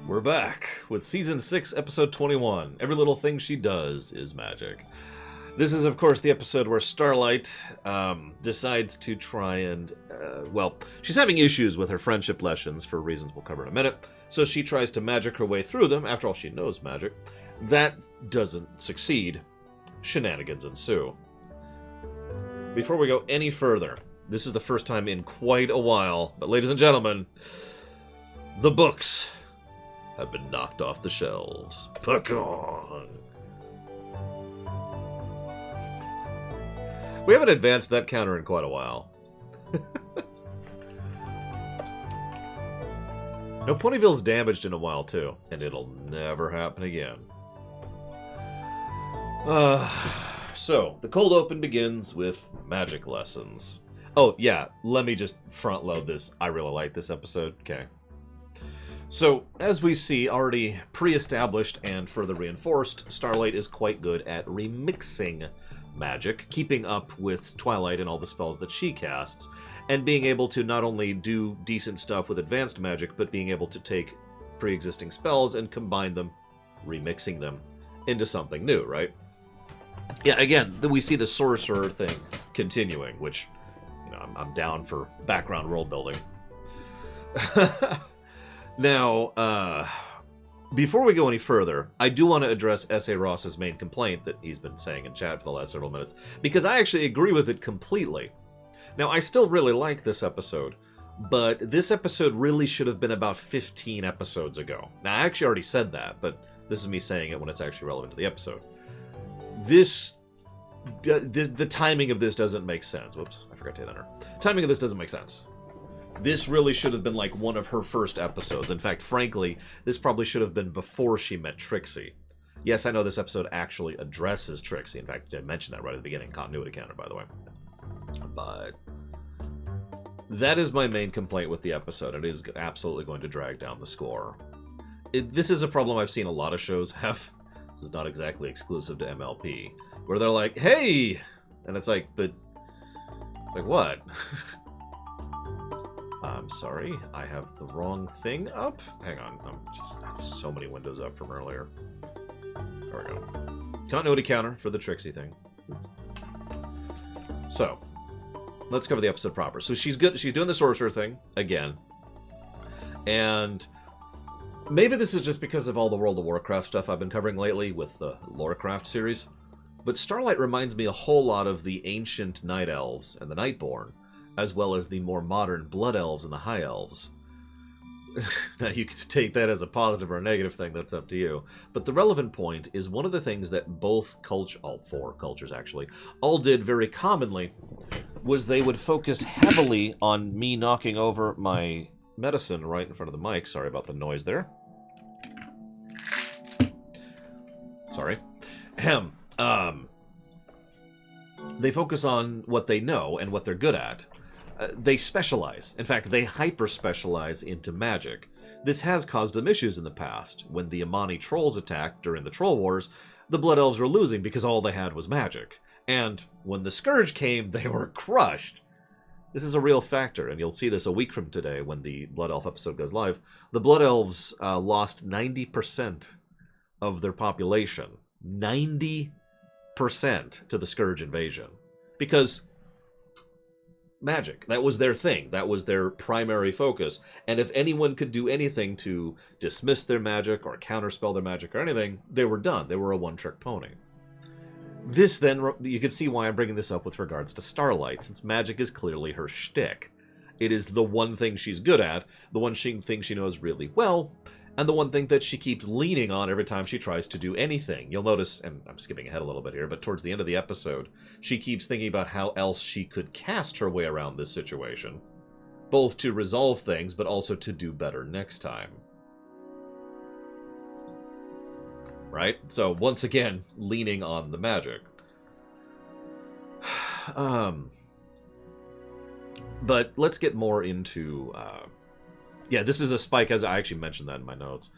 We're back with Season 6, Episode 21. Every little thing she does is magic. This is, of course, the episode where Starlight decides to try and, she's having issues with her friendship lessons for reasons we'll cover in a minute, so she tries to magic her way through them. After all, she knows magic. That doesn't succeed. Shenanigans ensue. Before we go any further, this is the first time in quite a while, but ladies and gentlemen, the books have been knocked off the shelves. Puck-on! We haven't advanced that counter in quite a while. No, Ponyville's damaged in a while, too. And it'll never happen again. So, the cold open begins with magic lessons. Oh, yeah, let me just front load this. I really like this episode. Okay. So, as we see, already pre-established and further reinforced, Starlight is quite good at remixing magic, keeping up with Twilight and all the spells that she casts, and being able to not only do decent stuff with advanced magic, but being able to take pre-existing spells and combine them, remixing them into something new, right? Yeah, again, we see the sorcerer thing continuing, which, you know, I'm down for background world building. Now, before we go any further, I do want to address S.A. Ross's main complaint that he's been saying in chat for the last several minutes, because I actually agree with it completely. Now, I still really like this episode, but this episode really should have been about 15 episodes ago. Now, I actually already said that, but this is me saying it when it's actually relevant to the episode. The timing of this doesn't make sense. Whoops, I forgot to hit enter. Timing of this doesn't make sense. This really should have been like one of her first episodes. In fact, frankly, this probably should have been before she met Trixie. Yes, I know this episode actually addresses Trixie. In fact, I mentioned that right at the beginning. Continuity counter, by the way. But that is my main complaint with the episode. It is absolutely going to drag down the score. This is a problem I've seen a lot of shows have. This is not exactly exclusive to MLP. Where they're like, hey! And it's like, but... like, what? I'm sorry, I have the wrong thing up? Hang on, I have so many windows up from earlier. There we go. Continuity counter for the Trixie thing. So, let's cover the episode proper. So she's good. She's doing the sorcerer thing, again. And maybe this is just because of all the World of Warcraft stuff I've been covering lately with the Lorecraft series. But Starlight reminds me a whole lot of the ancient Night Elves and the Nightborn, as well as the more modern Blood Elves and the High Elves. Now, you can take that as a positive or a negative thing, that's up to you. But the relevant point is one of the things that both all four cultures actually, all did very commonly, was they would focus heavily on me knocking over my medicine right in front of the mic. Sorry about the noise there. Sorry. Ahem. They focus on what they know and what they're good at. They specialize. In fact, they hyper-specialize into magic. This has caused them issues in the past. When the Amani trolls attacked during the Troll Wars, the Blood Elves were losing because all they had was magic. And when the Scourge came, they were crushed. This is a real factor, and you'll see this a week from today when the Blood Elf episode goes live. The Blood Elves lost 90% of their population. 90% to the Scourge invasion. Because magic. That was their thing. That was their primary focus. And if anyone could do anything to dismiss their magic or counterspell their magic or anything, they were done. They were a one-trick pony. This then, you can see why I'm bringing this up with regards to Starlight, since magic is clearly her shtick. It is the one thing she's good at, the one thing she knows really well, and the one thing that she keeps leaning on every time she tries to do anything. You'll notice, and I'm skipping ahead a little bit here, but towards the end of the episode, she keeps thinking about how else she could cast her way around this situation, both to resolve things, but also to do better next time. Right? So, once again, leaning on the magic. But let's get more into... yeah, this is a spike, as I actually mentioned that in my notes.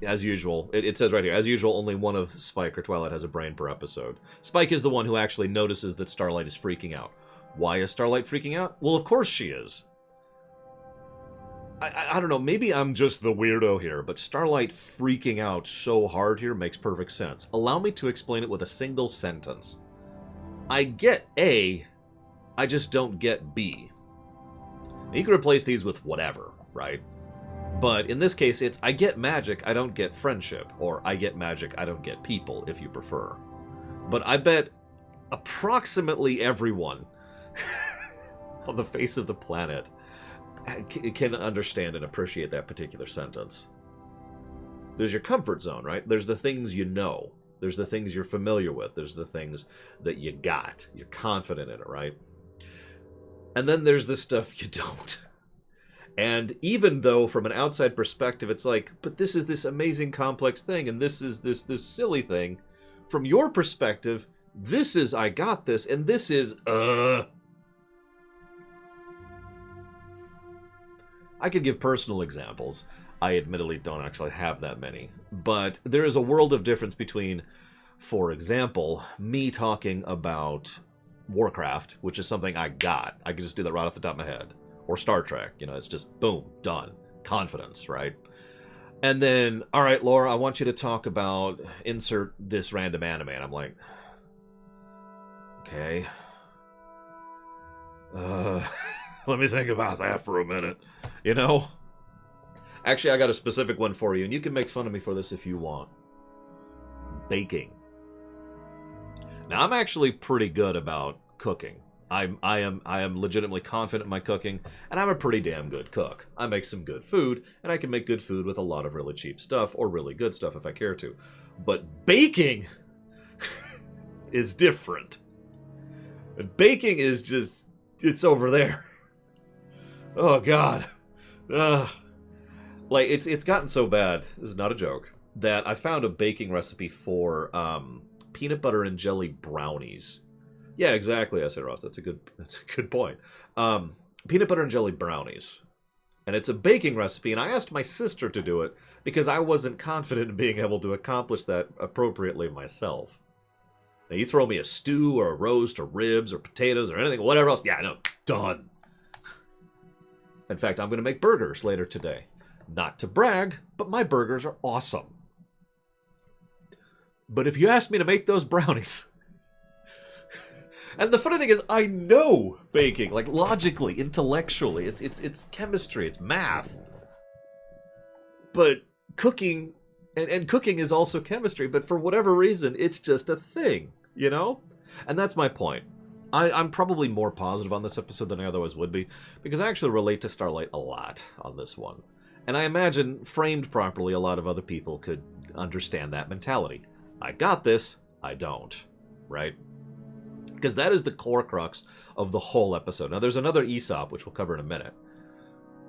As usual, it says right here, as usual, only one of Spike or Twilight has a brain per episode. Spike is the one who actually notices that Starlight is freaking out. Why is Starlight freaking out? Well, of course she is. I don't know, maybe I'm just the weirdo here, but Starlight freaking out so hard here makes perfect sense. Allow me to explain it with a single sentence. I get A, I just don't get B. Now, you can replace these with whatever, right? But in this case, it's I get magic, I don't get friendship, or I get magic, I don't get people, if you prefer. But I bet approximately everyone on the face of the planet can understand and appreciate that particular sentence. There's your comfort zone, right? There's the things you know. There's the things you're familiar with. There's the things that you got. You're confident in it, right? And then there's the stuff you don't. And even though from an outside perspective, it's like, but this is this amazing complex thing, and this is this silly thing. From your perspective, this is I got this, and this is, I could give personal examples. I admittedly don't actually have that many. But there is a world of difference between, for example, me talking about Warcraft, which is something I got. I could just do that right off the top of my head. Or Star Trek, you know, it's just boom, done. Confidence, right? And then, all right, Laura, I want you to talk about insert this random anime. And I'm like, okay. Let me think about that for a minute. You know? Actually, I got a specific one for you, and you can make fun of me for this if you want. Baking. Now, I'm actually pretty good about cooking. I am legitimately confident in my cooking, and I'm a pretty damn good cook. I make some good food, and I can make good food with a lot of really cheap stuff, or really good stuff if I care to. But baking is different. And baking is just, it's over there. Oh, God. Like, it's gotten so bad, this is not a joke, that I found a baking recipe for peanut butter and jelly brownies. Yeah, exactly, I said, Ross. That's a good point. Peanut butter and jelly brownies. And it's a baking recipe, and I asked my sister to do it because I wasn't confident in being able to accomplish that appropriately myself. Now, you throw me a stew or a roast or ribs or potatoes or anything, whatever else, yeah, no, done. In fact, I'm going to make burgers later today. Not to brag, but my burgers are awesome. But if you ask me to make those brownies... And the funny thing is, I know baking, like logically, intellectually. It's chemistry, it's math. But cooking, and cooking is also chemistry, but for whatever reason, it's just a thing, you know? And that's my point. I'm probably more positive on this episode than I otherwise would be, because I actually relate to Starlight a lot on this one. And I imagine, framed properly, a lot of other people could understand that mentality. I got this, I don't. Right? Because that is the core crux of the whole episode. Now, there's another Aesop, which we'll cover in a minute.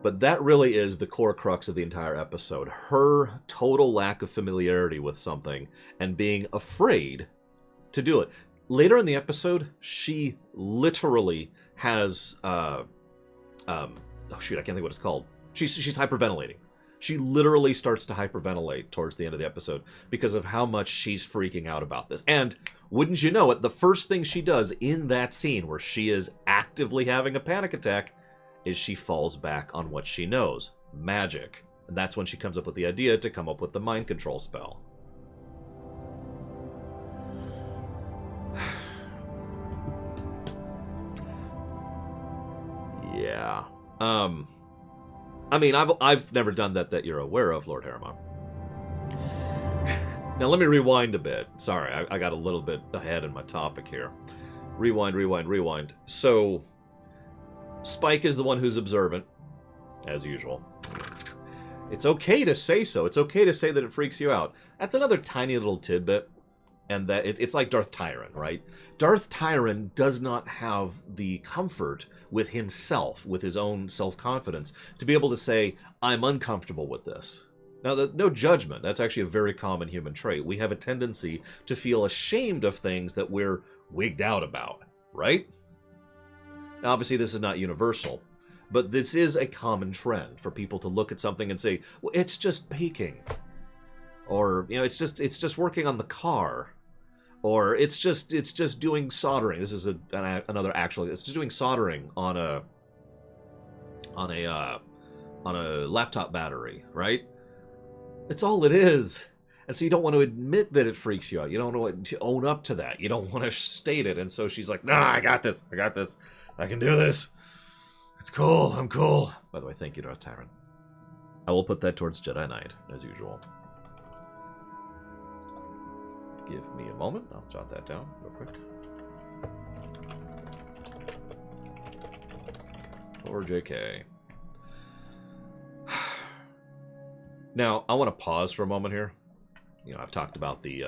But that really is the core crux of the entire episode. Her total lack of familiarity with something and being afraid to do it. Later in the episode, she literally has... oh, shoot, I can't think what it's called. She's hyperventilating. She literally starts to hyperventilate towards the end of the episode because of how much she's freaking out about this. And wouldn't you know it, the first thing she does in that scene where she is actively having a panic attack is she falls back on what she knows, magic. And that's when she comes up with the idea to come up with the mind control spell. Yeah. I mean, I've never done that you're aware of, Lord Harriman. Now, let me rewind a bit. Sorry, I got a little bit ahead in my topic here. Rewind. So, Spike is the one who's observant, as usual. It's okay to say so. It's okay to say that it freaks you out. That's another tiny little tidbit. And that it's like Darth Tyron, right? Darth Tyron does not have the comfort with himself, with his own self-confidence, to be able to say, I'm uncomfortable with this. Now, no judgment. That's actually a very common human trait. We have a tendency to feel ashamed of things that we're wigged out about, right? Now, obviously, this is not universal, but this is a common trend for people to look at something and say, well, it's just baking. Or, you know, it's just working on the car. Or it's just doing soldering. This is another actual. It's just doing soldering on a on a laptop battery, right? It's all it is. And so you don't want to admit that it freaks you out. You don't want to own up to that. You don't want to state it. And so she's like, nah, I got this. I got this. I can do this. It's cool. I'm cool. By the way, thank you, Darth Tyron. I will put that towards Jedi Knight, as usual. Give me a moment. I'll jot that down real quick. Or JK. Now, I want to pause for a moment here. You know, I've talked about the,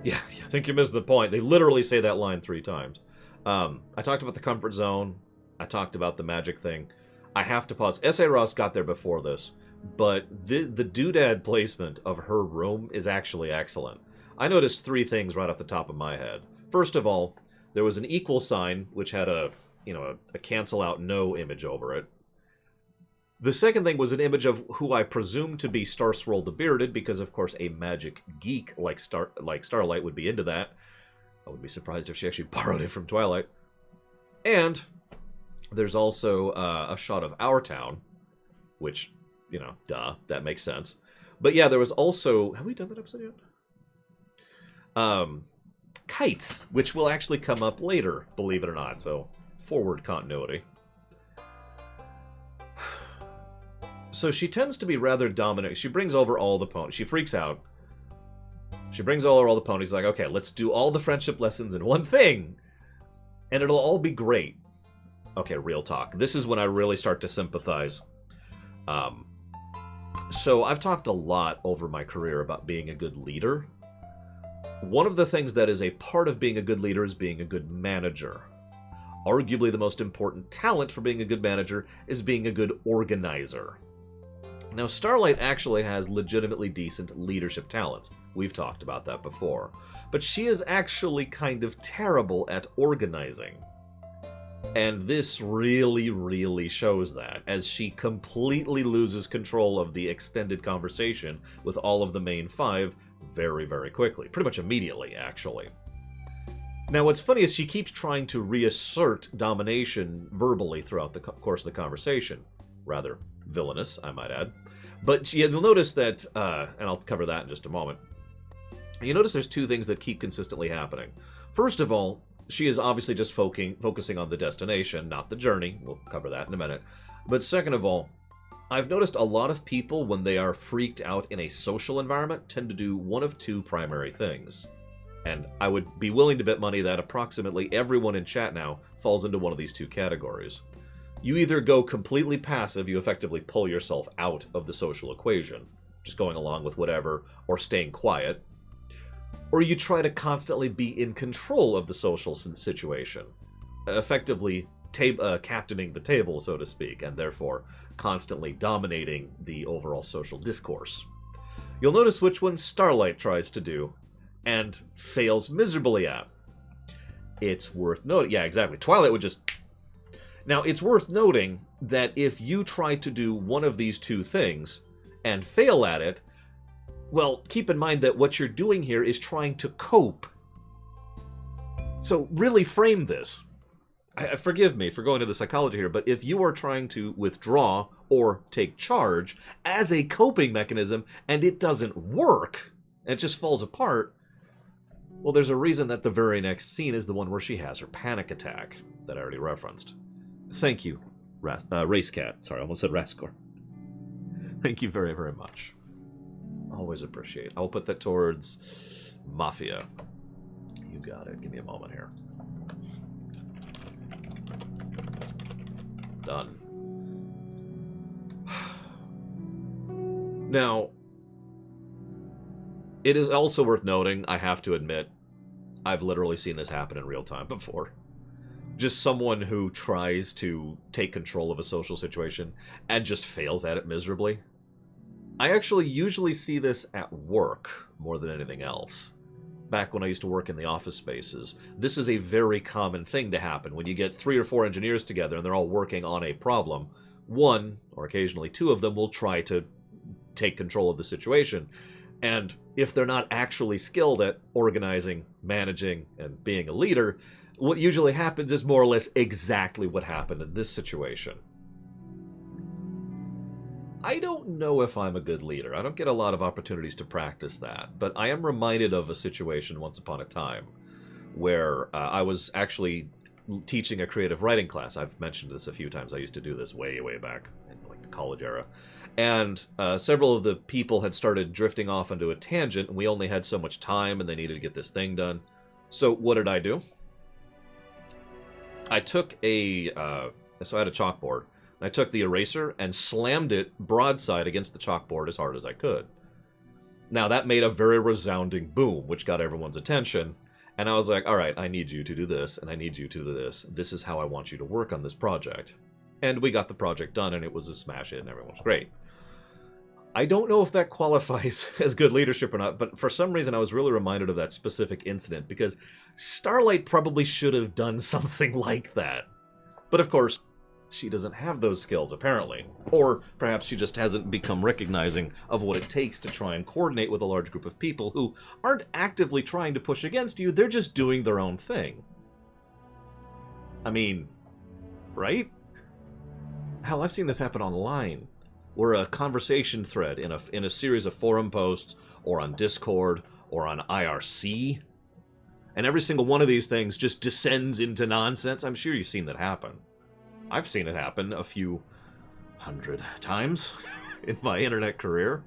yeah, I think you missed the point. They literally say that line 3 times. I talked about the comfort zone. I talked about the magic thing. I have to pause. S.A. Ross got there before this, but the doodad placement of her room is actually excellent. I noticed 3 things right off the top of my head. First of all, there was an equal sign, which had a cancel out no image over it. The second thing was an image of who I presume to be Star Swirl the Bearded, because of course a magic geek like Starlight would be into that. I would be surprised if she actually borrowed it from Twilight. And there's also a shot of our town, which, you know, duh, that makes sense. But yeah, there was also... Have we done that episode yet? Kites, which will actually come up later, believe it or not. So, forward continuity. So she tends to be rather dominant. She brings over all the ponies. She freaks out. She brings over all the ponies, like, okay, let's do all the friendship lessons in one thing. And it'll all be great. Okay, real talk. This is when I really start to sympathize. So I've talked a lot over my career about being a good leader. One of the things that is a part of being a good leader is being a good manager. Arguably the most important talent for being a good manager is being a good organizer. Now, Starlight actually has legitimately decent leadership talents. We've talked about that before. But she is actually kind of terrible at organizing. And this really, really shows that, as she completely loses control of the extended conversation with all of the main 5 very, very quickly. Pretty much immediately, actually. Now, what's funny is she keeps trying to reassert domination verbally throughout the course of the conversation. Rather villainous, I might add. But you'll notice that, and I'll cover that in just a moment, you notice there's 2 things that keep consistently happening. First of all, she is obviously just focusing on the destination, not the journey. We'll cover that in a minute. But second of all, I've noticed a lot of people, when they are freaked out in a social environment, tend to do one of 2 primary things. And I would be willing to bet money that approximately everyone in chat now falls into one of these 2 categories. You either go completely passive, you effectively pull yourself out of the social equation, just going along with whatever, or staying quiet. Or you try to constantly be in control of the social situation, effectively captaining the table, so to speak, and therefore constantly dominating the overall social discourse. You'll notice which one Starlight tries to do, and fails miserably at. It's worth noting. Yeah, exactly. Twilight would just... Now, it's worth noting that if you try to do one of these 2 things and fail at it, well, keep in mind that what you're doing here is trying to cope. So really frame this. Forgive me for going to the psychology here, but if you are trying to withdraw or take charge as a coping mechanism and it doesn't work, and it just falls apart, well, there's a reason that the very next scene is the one where she has her panic attack that I already referenced. Thank you, Racecat. Sorry, I almost said Rascor. Thank you very, very much. Always appreciate. I'll put that towards Mafia. You got it. Give me a moment here. Done. Now, it is also worth noting, I have to admit, I've literally seen this happen in real time before. Just someone who tries to take control of a social situation and just fails at it miserably. I actually usually see this at work more than anything else. Back when I used to work in the office spaces, this is a very common thing to happen when you get 3 or 4 engineers together and they're all working on a problem. One, or occasionally 2 of them, will try to take control of the situation. And if they're not actually skilled at organizing, managing, and being a leader, what usually happens is more or less exactly what happened in this situation. I don't know if I'm a good leader. I don't get a lot of opportunities to practice that. But I am reminded of a situation once upon a time where I was actually teaching a creative writing class. I've mentioned this a few times. I used to do this way, way back in like the college era. And several of the people had started drifting off into a tangent, and we only had so much time, and they needed to get this thing done. So what did I do? I took so I had a chalkboard. I took the eraser and slammed it broadside against the chalkboard as hard as I could. Now, that made a very resounding boom, which got everyone's attention. And I was like, all right, I need you to do this, and I need you to do this. This is how I want you to work on this project. And we got the project done, and it was a smash hit, and everyone was great. I don't know if that qualifies as good leadership or not, but for some reason I was really reminded of that specific incident, because Starlight probably should have done something like that. But of course, she doesn't have those skills, apparently. Or perhaps she just hasn't become recognizing of what it takes to try and coordinate with a large group of people who aren't actively trying to push against you, they're just doing their own thing. I mean, right? Hell, I've seen this happen online, where a conversation thread in a series of forum posts, or on Discord, or on IRC, and every single one of these things just descends into nonsense. I'm sure you've seen that happen. I've seen it happen a few hundred times in my internet career.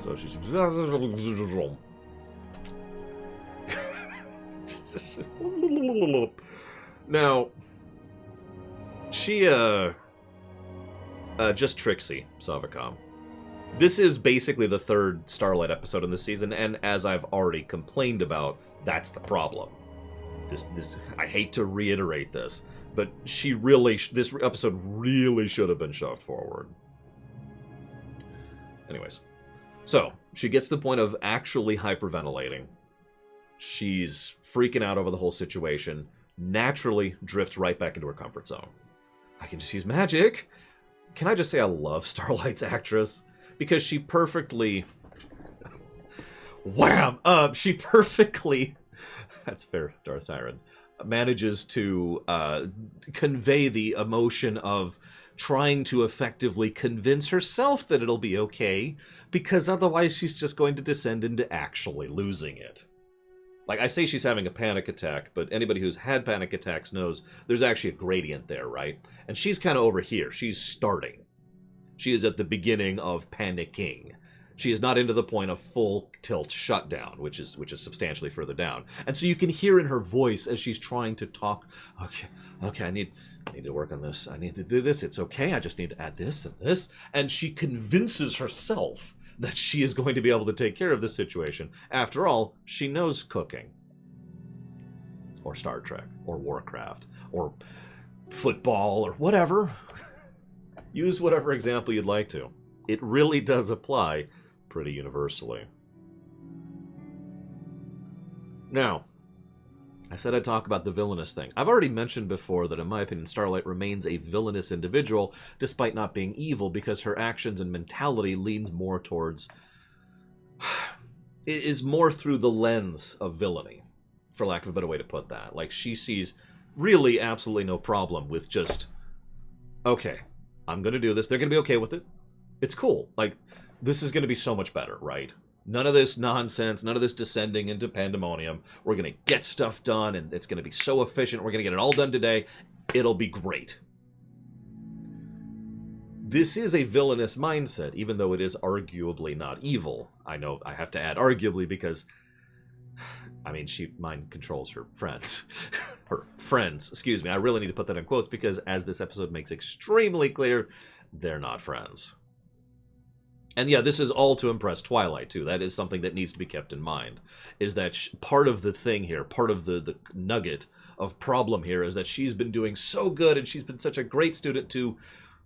So she's... Now, she, just Trixie, Savacom. This is basically the third Starlight episode in the season, and as I've already complained about, that's the problem. I hate to reiterate this, but this episode really should have been shoved forward. Anyways, so she gets to the point of actually hyperventilating. She's freaking out over the whole situation, naturally drifts right back into her comfort zone. I can just use magic. Can I just say I love Starlight's actress? Because she perfectly... Wham! She perfectly... That's fair, Darth Tyron. Manages to convey the emotion of trying to effectively convince herself that it'll be okay, because otherwise she's just going to descend into actually losing it. Like, I say she's having a panic attack, but anybody who's had panic attacks knows there's actually a gradient there, right? And she's kind of over here. She's starting. She is at the beginning of panicking. She is not into the point of full tilt shutdown, which is substantially further down. And so you can hear in her voice as she's trying to talk, okay, I need to work on this. I need to do this. It's okay. I just need to add this and this. And she convinces herself that she is going to be able to take care of this situation. After all, she knows cooking. Or Star Trek. Or Warcraft. Or football. Or whatever. Use whatever example you'd like to. It really does apply pretty universally. Now, I said I'd talk about the villainous thing. I've already mentioned before that in my opinion Starlight remains a villainous individual despite not being evil, because her actions and mentality leans more towards... is more through the lens of villainy, for lack of a better way to put that. Like, she sees really absolutely no problem with just, okay, I'm going to do this. They're going to be okay with it. It's cool. Like, this is going to be so much better, right? None of this nonsense, none of this descending into pandemonium. We're going to get stuff done, and it's going to be so efficient. We're going to get it all done today. It'll be great. This is a villainous mindset, even though it is arguably not evil. I know I have to add arguably because, I mean, she mind controls her friends. Her friends, excuse me. I really need to put that in quotes because, as this episode makes extremely clear, they're not friends. And yeah, this is all to impress Twilight, too. That is something that needs to be kept in mind. Is that part of the thing here, part of the nugget of problem here, is that she's been doing so good and she's been such a great student to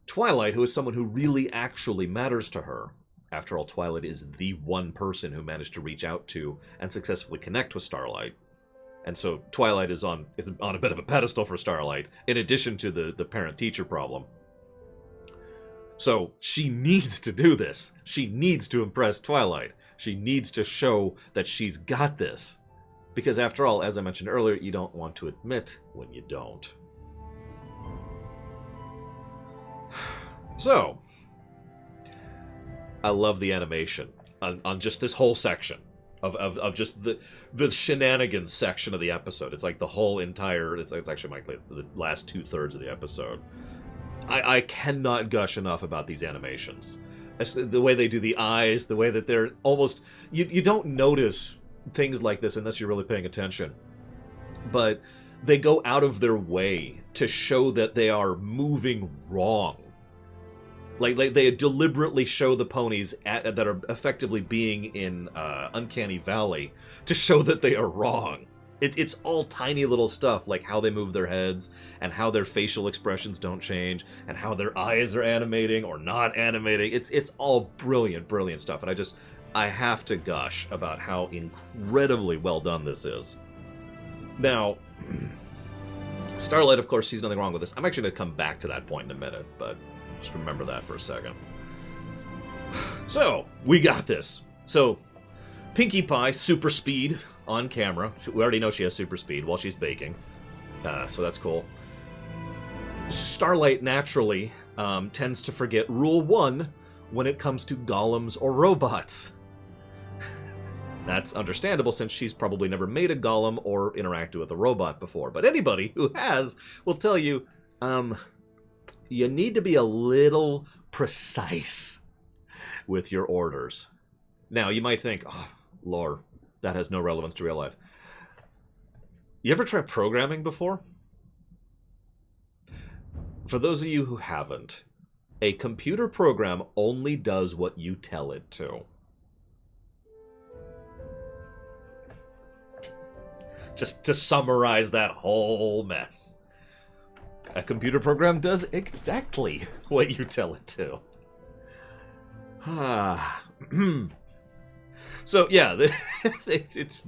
Twilight, who is someone who really actually matters to her. After all, Twilight is the one person who managed to reach out to and successfully connect with Starlight. And so Twilight is on a bit of a pedestal for Starlight, in addition to the parent-teacher problem. So she needs to do this. She needs to impress Twilight. She needs to show that she's got this. Because after all, as I mentioned earlier, you don't want to admit when you don't. So, I love the animation on just this whole section of just the shenanigans section of the episode. It's like the whole entire, it's actually like the last 2/3 of the episode. I cannot gush enough about these animations. The way they do the eyes, the way that they're almost, you don't notice things like this unless you're really paying attention. But they go out of their way to show that they are moving wrong. Like they deliberately show the ponies that are effectively being in Uncanny Valley to show that they are wrong. It's all tiny little stuff, like how they move their heads, and how their facial expressions don't change, and how their eyes are animating or not animating. It's all brilliant, brilliant stuff. And I have to gush about how incredibly well done this is. Now, Starlight, of course, sees nothing wrong with this. I'm actually going to come back to that point in a minute, but just remember that for a second. So, we got this. So, Pinkie Pie, super speed on camera. We already know she has super speed while she's baking. So that's cool. Starlight, naturally, tends to forget Rule 1 when it comes to golems or robots. That's understandable, since she's probably never made a golem or interacted with a robot before. But anybody who has will tell you, you need to be a little precise with your orders. Now, you might think, oh, lore, that has no relevance to real life. You ever try programming before? For those of you who haven't, a computer program only does what you tell it to. Just to summarize that whole mess. A computer program does exactly what you tell it to. So, yeah, it's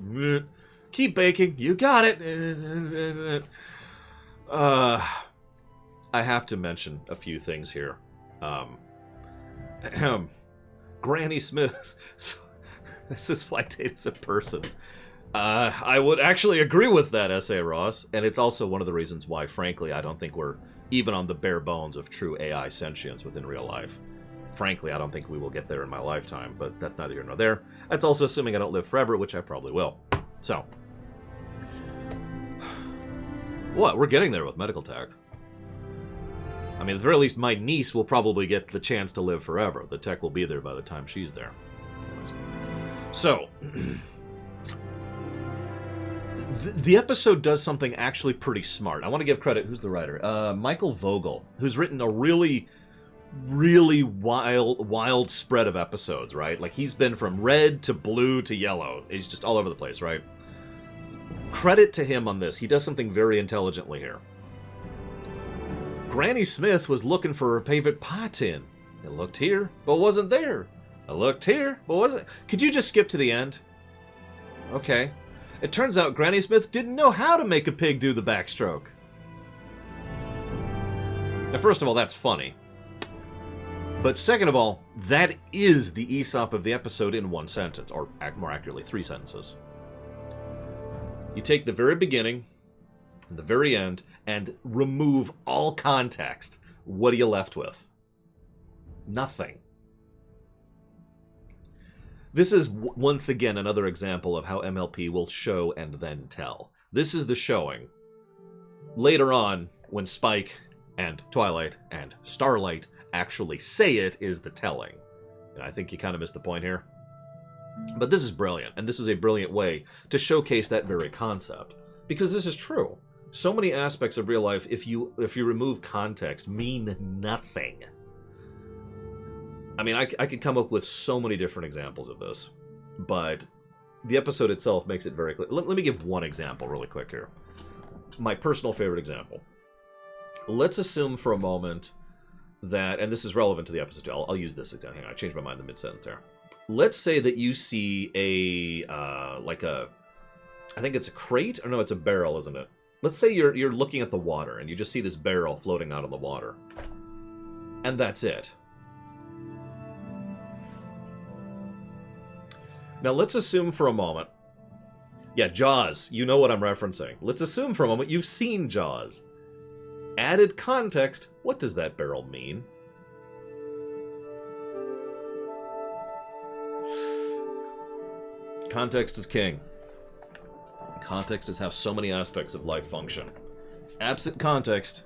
keep baking. You got it. I have to mention a few things here. Granny Smith. This is why Data's a person. I would actually agree with that, S.A. Ross, and it's also one of the reasons why, frankly, I don't think we're even on the bare bones of true AI sentience within real life. Frankly, I don't think we will get there in my lifetime, but that's neither here nor there. That's also assuming I don't live forever, which I probably will. So. What? We're getting there with medical tech. I mean, at the very least, my niece will probably get the chance to live forever. The tech will be there by the time she's there. So. The episode does something actually pretty smart. I want to give credit. Who's the writer? Michael Vogel, who's written a really wild spread of episodes, right? Like, he's been from red to blue to yellow. He's just all over the place, right? Credit to him on this. He does something very intelligently here. Granny Smith was looking for her favorite pie tin. It looked here, but wasn't there. It looked here, but wasn't. Could you just skip to the end? Okay. It turns out Granny Smith didn't know how to make a pig do the backstroke. Now, first of all, that's funny. But second of all, that is the Aesop of the episode in one sentence, or more accurately, 3 sentences. You take the very beginning and the very end and remove all context. What are you left with? Nothing. This is, once again, another example of how MLP will show and then tell. This is the showing. Later on, when Spike and Twilight and Starlight actually say it, is the telling. And I think you kind of missed the point here. But this is brilliant, and this is a brilliant way to showcase that very concept. Because this is true. So many aspects of real life, if you remove context, mean nothing. I mean, I could come up with so many different examples of this, but the episode itself makes it very clear. Let me give one example really quick here. My personal favorite example. Let's assume for a moment that, and this is relevant to the episode too, I'll use this example. Hang on, I changed my mind in the mid-sentence there. Let's say that you see I think it's a crate, or no, it's a barrel, isn't it? Let's say you're looking at the water, and you just see this barrel floating out of the water. And that's it. Now, let's assume for a moment... Yeah, Jaws. You know what I'm referencing. Let's assume for a moment you've seen Jaws. Added context. What does that barrel mean? Context is king. Context is how so many aspects of life function. Absent context,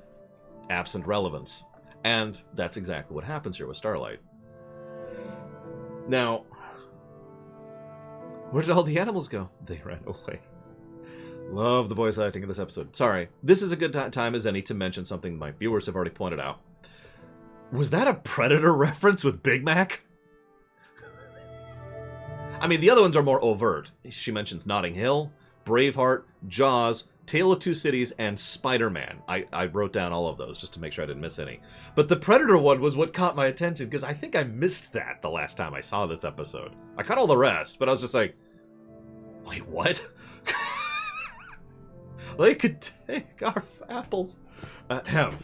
absent relevance. And that's exactly what happens here with Starlight. Now, where did all the animals go? They ran away. Love the voice acting in this episode. Sorry, this is a good time as any to mention something my viewers have already pointed out. Was that a Predator reference with Big Mac? I mean, the other ones are more overt. She mentions Notting Hill, Braveheart, Jaws, Tale of Two Cities, and Spider-Man. I wrote down all of those just to make sure I didn't miss any. But the Predator one was what caught my attention, because I think I missed that the last time I saw this episode. I caught all the rest, but I was just like, wait, what? They could take our apples. A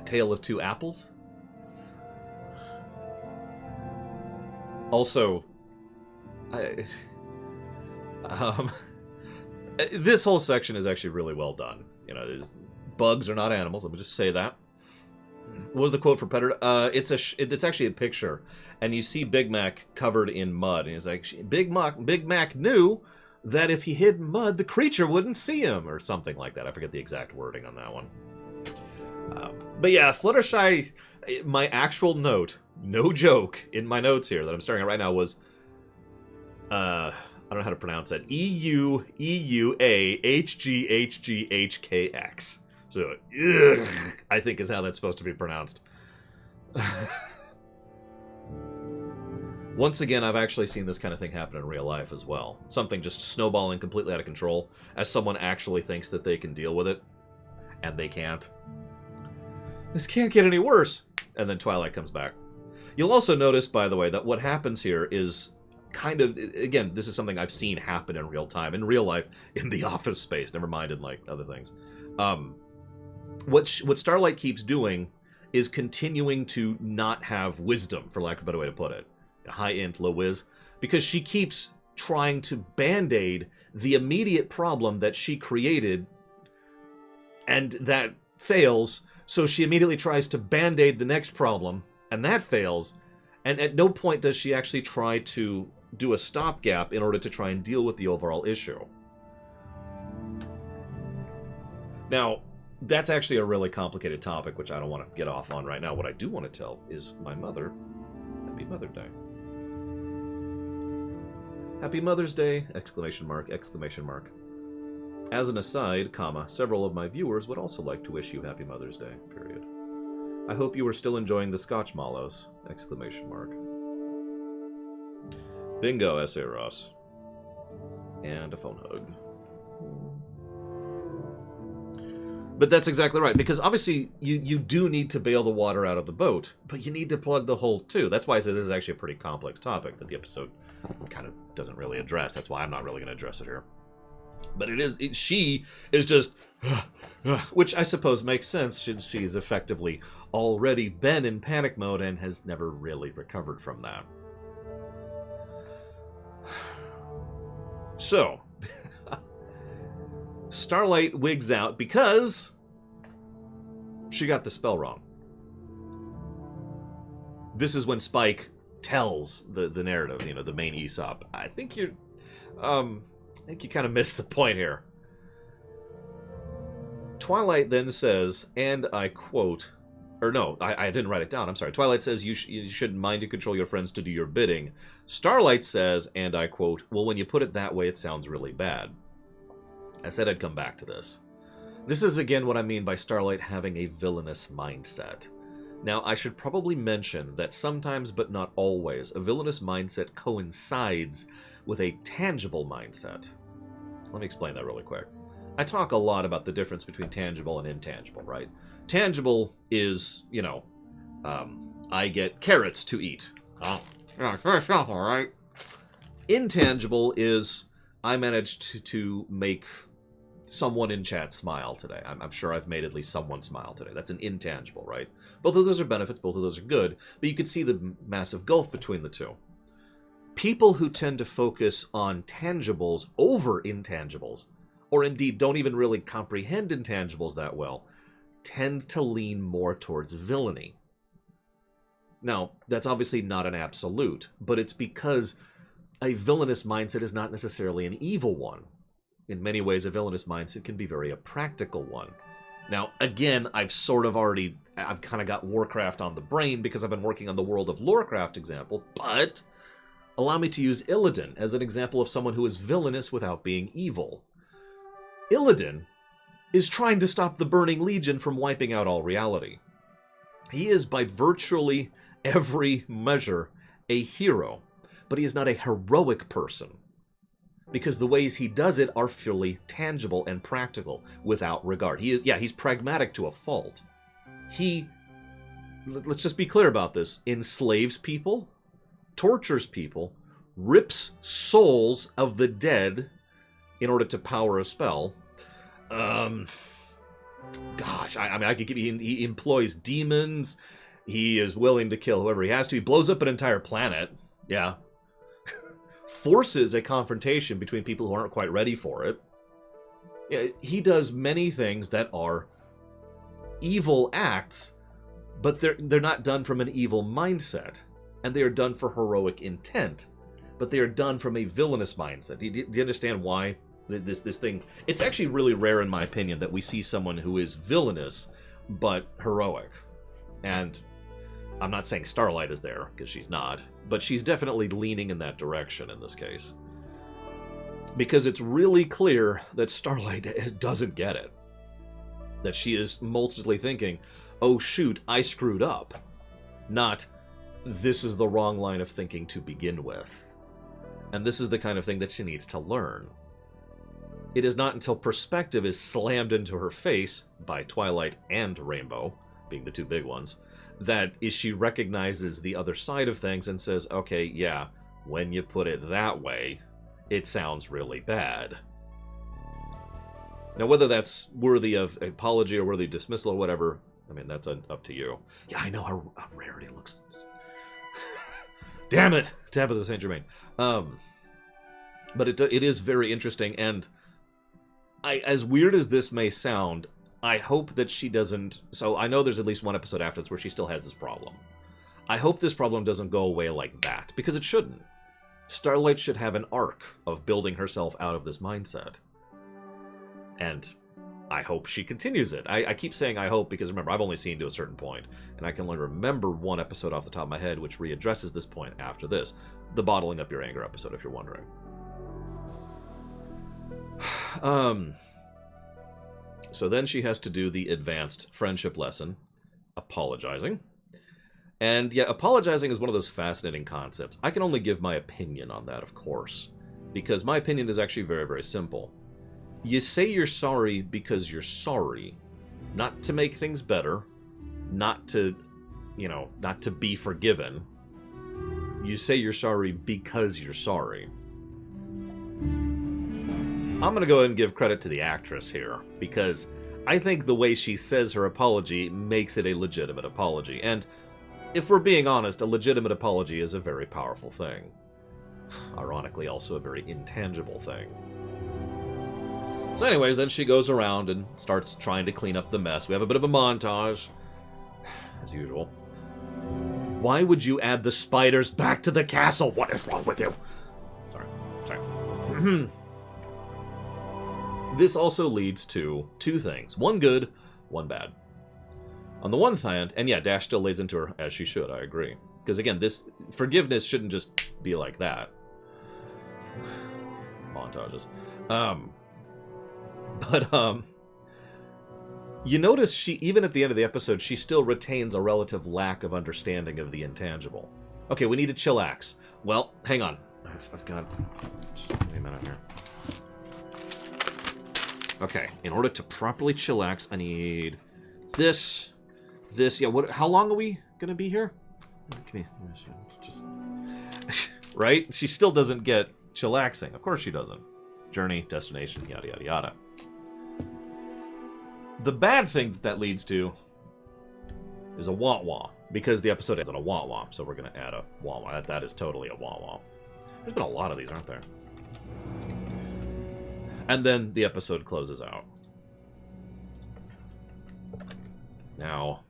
Tale of Two Apples? Also, this whole section is actually really well done. You know, bugs are not animals. Let me just say that. What was the quote for Predator? It's actually a picture, and you see Big Mac covered in mud, and he's like, Big Mac knew that if he hid in mud, the creature wouldn't see him, or something like that. I forget the exact wording on that one. But yeah, Fluttershy, my actual note, no joke, in my notes here that I'm staring at right now was, I don't know how to pronounce that, EUEUAHGHGHKX. So, ugh, I think is how that's supposed to be pronounced. Once again, I've actually seen this kind of thing happen in real life as well. Something just snowballing completely out of control as someone actually thinks that they can deal with it, and they can't. This can't get any worse. And then Twilight comes back. You'll also notice, by the way, that what happens here is kind of, again, this is something I've seen happen in real time, in real life, in the office space, never mind in, like, other things. What Starlight keeps doing is continuing to not have wisdom, for lack of a better way to put it. High int, low whiz. Because she keeps trying to band-aid the immediate problem that she created, and that fails, so she immediately tries to band-aid the next problem, and that fails, and at no point does she actually try to do a stopgap in order to try and deal with the overall issue. Now, that's actually a really complicated topic, which I don't want to get off on right now. What I do want to tell is my mother, Happy Mother's Day. Happy Mother's Day! Exclamation mark, exclamation mark. As an aside, comma, several of my viewers would also like to wish you Happy Mother's Day, period. I hope you are still enjoying the Scotch mallows, exclamation mark. Bingo, S.A. Ross. And a phone hug. But that's exactly right, because obviously you do need to bail the water out of the boat, but you need to plug the hole too. That's why I said this is actually a pretty complex topic that the episode kind of doesn't really address. That's why I'm not really going to address it here. But she is just, which I suppose makes sense, since she's effectively already been in panic mode and has never really recovered from that. So, Starlight wigs out because she got the spell wrong. This is when Spike tells the narrative, you know, the main Aesop. I think you kind of missed the point here. Twilight then says, and I quote, or no, I didn't write it down, I'm sorry. Twilight says you shouldn't mind to control your friends to do your bidding. Starlight says, and I quote, well, when you put it that way, it sounds really bad. I said I'd come back to this. This is again what I mean by Starlight having a villainous mindset. Now, I should probably mention that sometimes, but not always, a villainous mindset coincides with a tangible mindset. Let me explain that really quick. I talk a lot about the difference between tangible and intangible, right? Tangible is, you know, I get carrots to eat. Oh, yeah, all right. Intangible is I managed to make someone in chat smile today. I'm sure I've made at least someone smile today. That's an intangible, right? Both of those are benefits, both of those are good, but you can see the massive gulf between the two. People who tend to focus on tangibles over intangibles, or indeed don't even really comprehend intangibles that well, tend to lean more towards villainy. Now, that's obviously not an absolute, but it's because a villainous mindset is not necessarily an evil one. In many ways, a villainous mindset can be a practical one. Now, again, I've kind of got Warcraft on the brain because I've been working on the World of Lorecraft example, but allow me to use Illidan as an example of someone who is villainous without being evil. Illidan is trying to stop the Burning Legion from wiping out all reality. He is, by virtually every measure, a hero, but he is not a heroic person, because the ways he does it are fully tangible and practical, without regard. He's pragmatic to a fault. He, let's just be clear about this, enslaves people, tortures people, rips souls of the dead in order to power a spell. Gosh, I could give you, he employs demons, he is willing to kill whoever he has to, he blows up an entire planet, yeah. Forces a confrontation between people who aren't quite ready for it. Yeah, he does many things that are evil acts, but they're not done from an evil mindset, and they are done for heroic intent, but they are done from a villainous mindset. Do you understand why this thing? It's actually really rare, in my opinion, that we see someone who is villainous but heroic. And I'm not saying Starlight is there, because she's not, but she's definitely leaning in that direction in this case. Because it's really clear that Starlight doesn't get it. That she is mostly thinking, oh shoot, I screwed up. Not, this is the wrong line of thinking to begin with. And this is the kind of thing that she needs to learn. It is not until perspective is slammed into her face by Twilight and Rainbow, being the two big ones, that she recognizes the other side of things and says, okay, yeah, when you put it that way, it sounds really bad. Now, whether that's worthy of apology or worthy of dismissal or whatever, I mean, that's up to you. Yeah, I know how Rarity looks. Damn it! Tabitha St. Germain. But it is very interesting, and as weird as this may sound, I hope that she doesn't... So I know there's at least one episode after this where she still has this problem. I hope this problem doesn't go away like that, because it shouldn't. Starlight should have an arc of building herself out of this mindset. And I hope she continues it. I keep saying I hope because, remember, I've only seen to a certain point, and I can only remember one episode off the top of my head which readdresses this point after this. The Bottling Up Your Anger episode, if you're wondering. So then she has to do the advanced friendship lesson, apologizing. And yeah, apologizing is one of those fascinating concepts. I can only give my opinion on that, of course, because my opinion is actually very, very simple. You say you're sorry because you're sorry, not to make things better, not to, not to be forgiven. You say you're sorry because you're sorry. I'm going to go ahead and give credit to the actress here, because I think the way she says her apology makes it a legitimate apology. And if we're being honest, a legitimate apology is a very powerful thing. Ironically, also a very intangible thing. So anyways, then she goes around and starts trying to clean up the mess. We have a bit of a montage, as usual. Why would you add the spiders back to the castle? What is wrong with you? Sorry. This also leads to two things. One good, one bad. On the one hand, and yeah, Dash still lays into her as she should, I agree. Because again, this forgiveness shouldn't just be like that. Montages. You notice she, even at the end of the episode, she still retains a relative lack of understanding of the intangible. Okay, we need to chillax. Well, hang on. I've got... Just wait a minute here. Okay, in order to properly chillax, I need this, yeah, how long are we gonna be here? Come here. Right? She still doesn't get chillaxing. Of course she doesn't. Journey, destination, yada, yada, yada. The bad thing that leads to is a wah-wah, because the episode ends on a wah-wah, so we're gonna add a wah-wah. That is totally a wah-wah. There's been a lot of these, aren't there? And then the episode closes out. Now,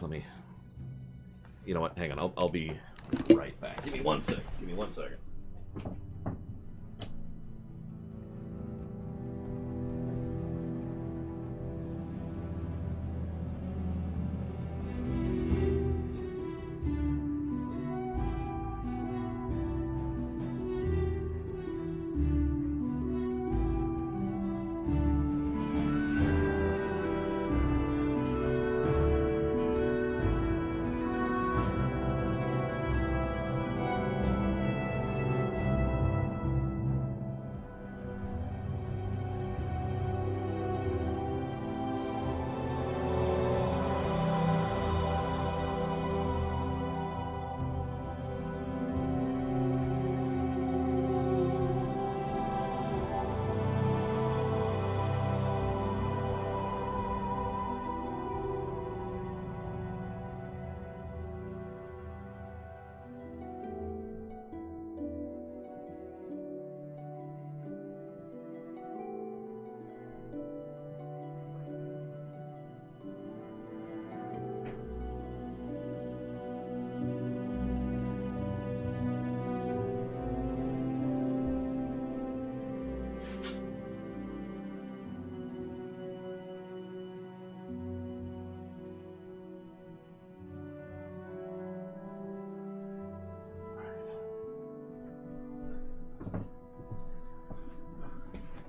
let me... You know what? Hang on. I'll be right back. Give me one sec. Give me 1 second.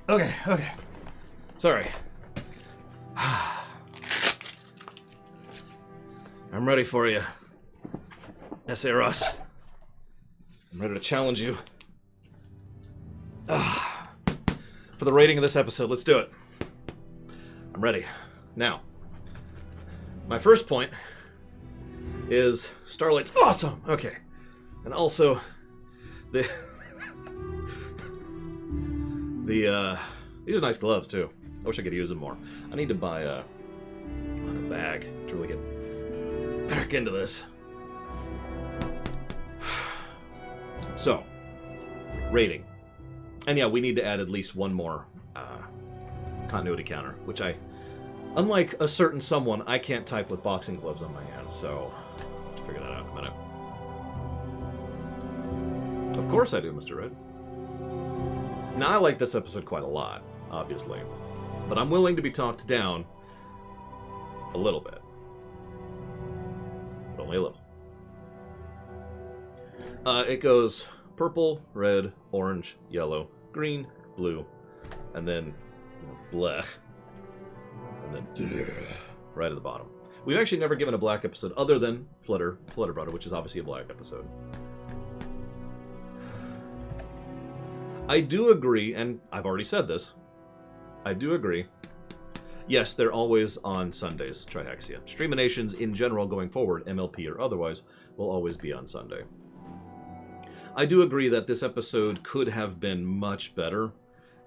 Okay. Sorry. I'm ready for you, S.A. Ross. I'm ready to challenge you. For the rating of this episode, let's do it. I'm ready. Now, my first point is Starlight's awesome. Okay. And also, these are nice gloves, too. I wish I could use them more. I need to buy a bag to really get back into this. So, rating. And yeah, we need to add at least one more continuity counter, which unlike a certain someone, I can't type with boxing gloves on my hands, so I'll have to figure that out in a minute. Of course I do, Mr. Red. Now, I like this episode quite a lot, obviously, but I'm willing to be talked down a little bit. But only a little. It goes purple, red, orange, yellow, green, blue, and then blech. And then right at the bottom. We've actually never given a black episode other than Flutter Brother, which is obviously a black episode. I do agree, and I've already said this, I do agree. Yes, they're always on Sundays, Trihexia. Streaminations in general going forward, MLP or otherwise, will always be on Sunday. I do agree that this episode could have been much better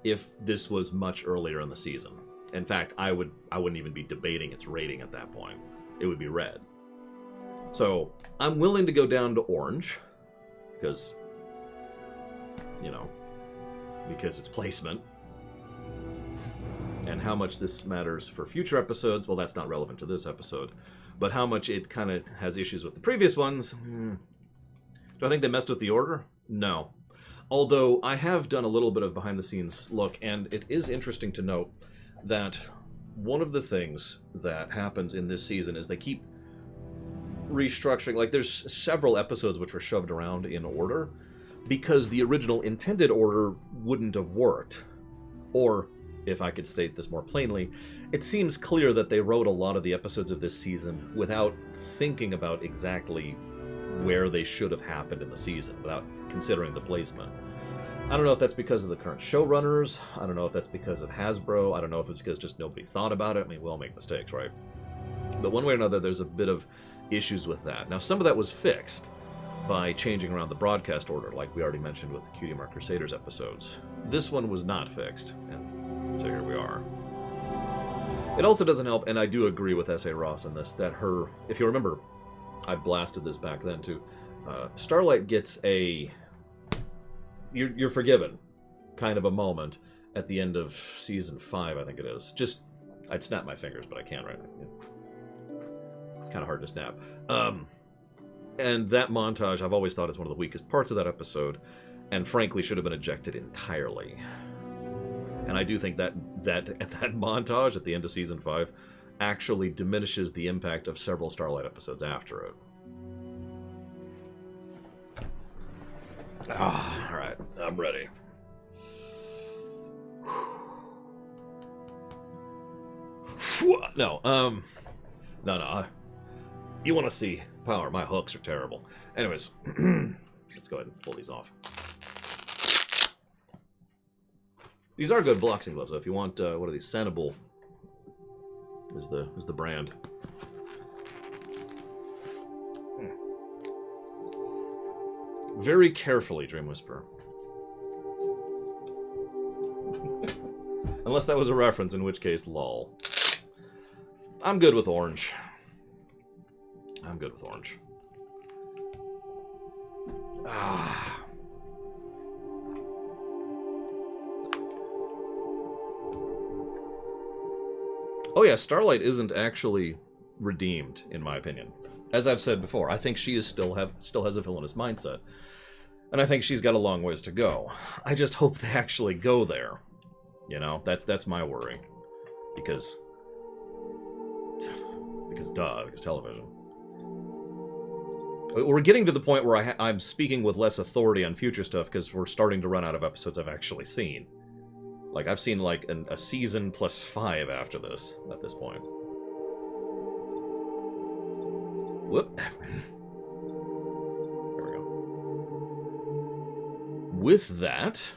if this was much earlier in the season. In fact, I wouldn't even be debating its rating at that point. It would be red. So, I'm willing to go down to orange, because, because it's placement. And how much this matters for future episodes, well, that's not relevant to this episode. But how much it kind of has issues with the previous ones, do I think they messed with the order? No. Although, I have done a little bit of behind-the-scenes look, and it is interesting to note that one of the things that happens in this season is they keep restructuring. Like, there's several episodes which were shoved around in order because the original intended order wouldn't have worked. Or, if I could state this more plainly, it seems clear that they wrote a lot of the episodes of this season without thinking about exactly where they should have happened in the season, without considering the placement. I don't know if that's because of the current showrunners, I don't know if that's because of Hasbro, I don't know if it's because just nobody thought about it. I mean, we all make mistakes, right? But one way or another, there's a bit of issues with that. Now, some of that was fixed by changing around the broadcast order, like we already mentioned with the Cutie Mark Crusaders episodes. This one was not fixed, and so here we are. It also doesn't help, and I do agree with S.A. Ross on this, that her, if you remember, I blasted this back then too, Starlight gets a you're forgiven kind of a moment at the end of season 5, I think it is. Just, I'd snap my fingers, but I can't right now. It's kind of hard to snap. And that montage I've always thought is one of the weakest parts of that episode, and frankly should have been ejected entirely. And I do think that montage at the end of season 5 actually diminishes the impact of several Starlight episodes after it. Alright, I'm ready. No, no. You want to see power. My hooks are terrible. Anyways, let's go ahead and pull these off. These are good boxing gloves, though. If you want, what are these? Sanibel is the brand. Very carefully, Dream Whisperer. Unless that was a reference, in which case, lol. I'm good with orange. I'm good with orange. Oh yeah, Starlight isn't actually redeemed, in my opinion. As I've said before, I think she is still has a villainous mindset. And I think she's got a long ways to go. I just hope they actually go there. You know, that's my worry. Because television. We're getting to the point where I'm speaking with less authority on future stuff because we're starting to run out of episodes I've actually seen. Like, I've seen, like, a season plus 5 after this, at this point. Whoop. There we go. With that,